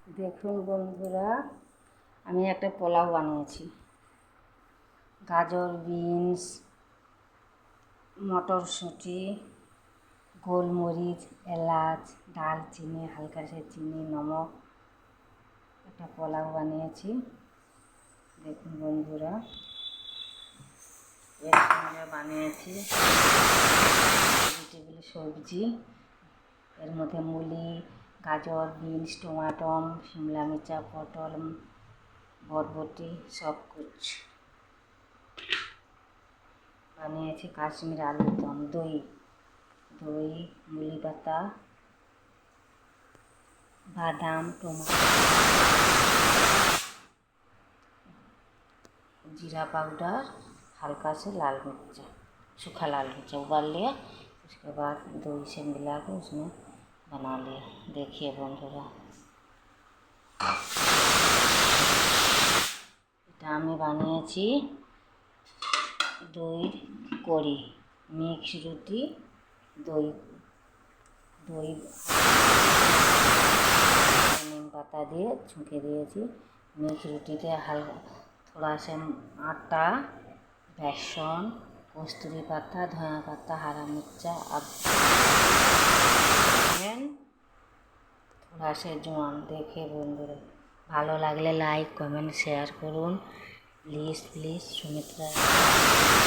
দেখুন বন্ধুরা, আমি একটা পোলাও বানিয়েছি। গাজর, বিনস, মটরশুঁটি, গোলমরিচ, এলাচ, দালচিনি, হালকা সে চিনি, নমক, একটা পোলাও বানিয়েছি। দেখুন বন্ধুরা, এর সঙ্গে বানিয়েছি ভেজিটেবল সবজি। এর মধ্যে মূলি, গাজর, বিনস, টমাটো, শিমলা মির্চা, পটল, বরবটি সব কুচ বানিয়েছি। কাশ্মীর আলুর দম, দই, মূলি পাতা, বাদাম, টমাটো, जीरा पाउडर, हल्का से लाल मिर्चा, सूखा लाल मिर्चा उबाल लिया। उसके बाद दही से मिला के उसमें बना लिया। देखिए बंधुरा, এটা আমি বানিয়েছি দই কড়ি, মিক্স রুটি, দই নিম পাতা দিয়ে ছুঁকে দিয়েছি। মিক্স রুটিতে হালকা थोड़ा सा आटा, बेसन, कस्तूरी पाता, धनिया पाता, हरा मिर्चा, अब थोड़ा सा जवान। देखे बंधुरा, ভালো লাগলে লাইক, কমেন্ট, শেয়ার করুন। প্লিজ সুমিত্রা।